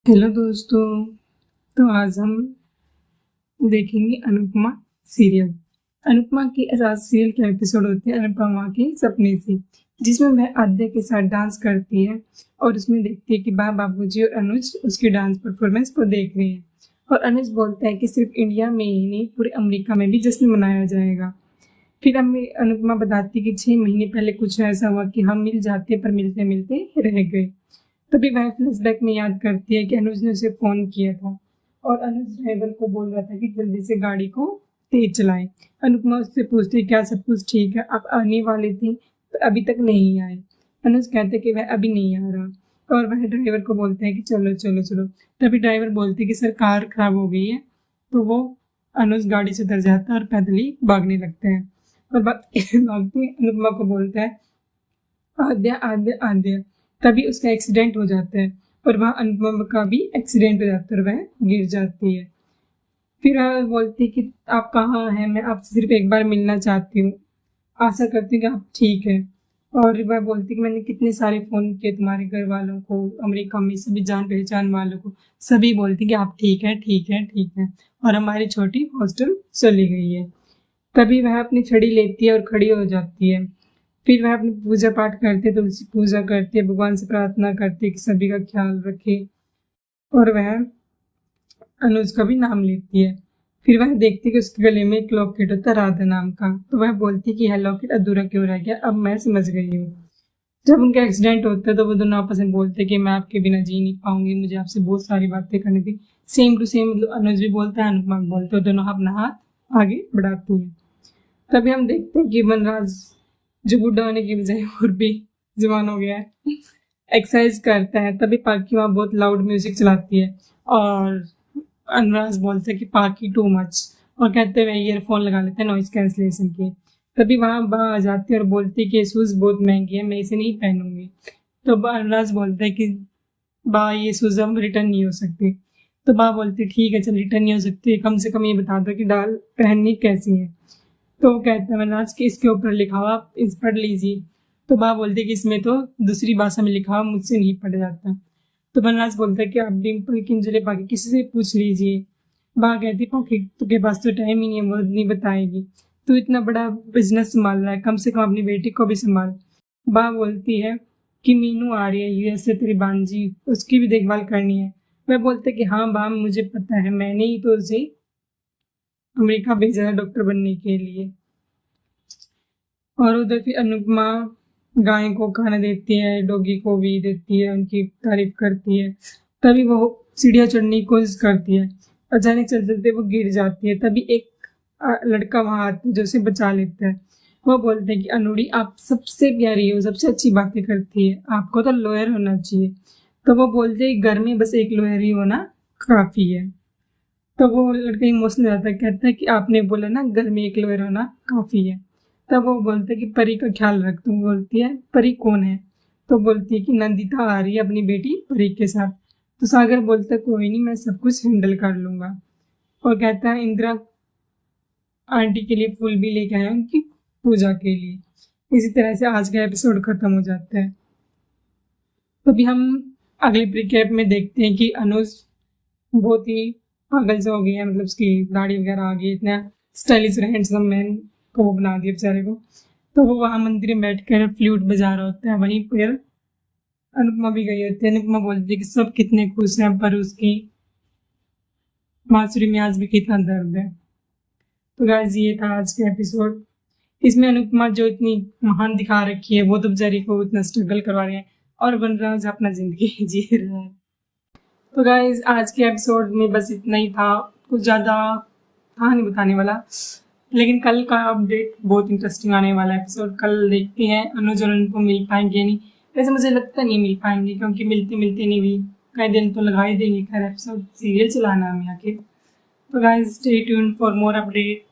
Hello दोस्तों। तो आज हम देखेंगे अनुपमा सीरियल। अनुपमा के आज सीरियल के एपिसोड होते हैं अनुपमा के सपने से, जिसमें वह आद्या के साथ डांस करती है और उसमें देखती है कि बाबूजी और अनुज उसकी डांस परफॉर्मेंस को देख रहे हैं। और अनुज बोलता है कि सिर्फ इंडिया में ही नहीं, पूरे अमेरिका में भी जश्न मनाया जाएगा। फिर हमें अनुपमा बताती कि 6 महीने पहले कुछ ऐसा हुआ कि हम मिल जाते पर मिलते मिलते रह गए। तभी वह फ्लैशबैक में याद करती है कि अनुज ने उसे फ़ोन किया था और अनुज ड्राइवर को बोल रहा था कि जल्दी से गाड़ी को तेज चलाए। अनुपमा उससे पूछती क्या सब कुछ ठीक है, आप आने वाले थे पर अभी तक नहीं आए। अनुज कहते कि वह अभी नहीं आ रहा और वह ड्राइवर को बोलते हैं कि चलो चलो चलो। तभी ड्राइवर बोलते कि सर कार खराब हो गई है। तो वो अनुज गाड़ी से उतर जाता है और पैदल ही भागने लगते हैं और भागते अनुपमा को बोलता है आद्या आद्या आद्या। तभी उसका एक्सीडेंट हो जाता है और वहाँ अनुपमा का भी एक्सीडेंट हो जाता है और वह गिर जाती है। फिर वह बोलती है कि आप कहाँ हैं, मैं आपसे सिर्फ एक बार मिलना चाहती हूँ, आशा करती हूँ कि आप ठीक है। और वह बोलती है कि मैंने कितने सारे फ़ोन किए तुम्हारे घर वालों को, अमेरिका में सभी जान पहचान वालों को, सभी बोलती कि आप ठीक है ठीक है ठीक है और हमारी छोटी हॉस्टल चली गई है। तभी वह अपनी छड़ी लेती है और खड़ी हो जाती है। फिर वह अपनी पूजा पाठ करती है, तुलसी पूजा करती है, भगवान से प्रार्थना करती है कि सभी का ख्याल रखे और वह अनुज का भी नाम लेती है। फिर वह देखती है कि उसके गले में एक लॉकेट होता है राधा नाम का। तो वह बोलती है कि यह लॉकेट अधूरा क्यों रह गया, अब मैं समझ गई हूँ। जब उनका एक्सीडेंट होता है तो वो दोनों आपस में बोलते हैं कि मैं आपके बिना जी नहीं पाऊंगी, मुझे आपसे बहुत सारी बातें करनी थी। सेम टू सेम मतलब अनुज भी बोलता है, अनुपमा भी बोलते हैं, दोनों अपना हाथ आगे बढ़ाती है। तभी हम देखते हैं कि वनराज जो बूढ़ा होने की बजाय और भी जवान हो गया है, एक्सरसाइज करता है। तभी पाकि वहाँ बहुत लाउड म्यूजिक चलाती है और अनुराज बोलता है कि पाकि टू मच और कहते हुए ईयरफोन लगा लेते हैं नॉइज कैंसलेशन के। तभी वहाँ बा आ जाती है और बोलती है कि ये शूज़ बहुत महंगे हैं, मैं इसे नहीं पहनूंगी। तो अनुराज बोलता है कि बा ये शूज़ हम रिटर्न नहीं हो सकते। तो बा बोलती ठीक है चल रिटर्न नहीं हो सकती, कम से कम ये बता दो कि डाल पहननी कैसी है। तो वो कहता है वनराज कि इसके ऊपर लिखा हुआ आप इस पढ़ लीजिए। तो बा बोलती है कि इसमें तो दूसरी भाषा में लिखा हुआ मुझसे नहीं पढ़ जाता। तो वनराज बोलता है कि आप डिम्पल किंजले पाकि किसी से पूछ लीजिए। बा कहती पाकि तुझे पास तो टाइम ही नहीं है, वो नहीं बताएगी। तू इतना बड़ा बिजनेस संभाल रहा है, कम से कम अपनी बेटी को भी संभाल। बा बोलती है कि मीनू आ रही है यूएस से, तेरी बांजी, उसकी भी देखभाल करनी है। वह बोलते कि हाँ बा मुझे पता है, मैंने ही तो उसे अमेरिका भेजा है डॉक्टर बनने के लिए। और उधर फिर अनुपमा गाय को खाना देती है, डॉगी को भी देती है, उनकी तारीफ करती है। तभी वो सीढ़ियाँ चढ़ने की कोशिश करती है, अचानक चलते चलते वो गिर जाती है। तभी एक लड़का वहाँ आता है जो उसे बचा लेता है। वो बोलते हैं कि अनुड़ी आप सबसे प्यारी हो, सबसे अच्छी बातें करती है, आपको तो लॉयर होना चाहिए। तो वो बोलते हैं घर में बस एक लॉयर ही होना काफ़ी है। तो वो लड़का इमोशनल हो जाता है, कहता है कि आपने बोला ना घर में एक लॉयर होना काफ़ी है। तब वो बोलता है कि परी का ख्याल रख। तुम बोलती है परी कौन है। तो बोलती है कि नंदिता आ रही है अपनी बेटी परी के साथ। तो सागर बोलता है कोई नहीं, मैं सब कुछ हैंडल कर लूँगा। और कहता है इंदिरा आंटी के लिए फूल भी लेके आया उनकी पूजा के लिए। इसी तरह से आज का एपिसोड ख़त्म हो जाता है। तो अभी हम अगले प्रीकैप में देखते हैं कि अनुज बहुत ही पागल सा हो गया है, मतलब उसकी दाढ़ी वगैरह आ गई, इतना स्टाइलिश हैंडसम मैन को वो बना दिया बेचारे को। तो वो वहाँ मंदिर में बैठ कर फ्लूट बजा रहा होता है, वहीं पर अनुपमा भी गई होती है। अनुपमा बोलती है कि सब कितने खुश हैं पर उसकी बांसुरी में आज भी कितना दर्द है। तो गाइस ये था आज का एपिसोड। इसमें अनुपमा जो इतनी महान दिखा रखी है, वो तो बेचारी को इतना स्ट्रगल करवा रहे हैं और वनराज अपना जिंदगी जी रहा है। तो गाइज आज के एपिसोड में बस इतना ही था, कुछ ज़्यादा था नहीं बताने वाला। लेकिन कल का अपडेट बहुत इंटरेस्टिंग आने वाला एपिसोड, कल देखते हैं अनुज और अनुपम मिल पाएंगे नहीं। वैसे मुझे लगता नहीं मिल पाएंगे क्योंकि मिलते मिलते नहीं भी कई दिन तो लगा ही देंगे, खैर एपिसोड सीरियल चलाना हमें आखिर। तो guys stay tuned for more update.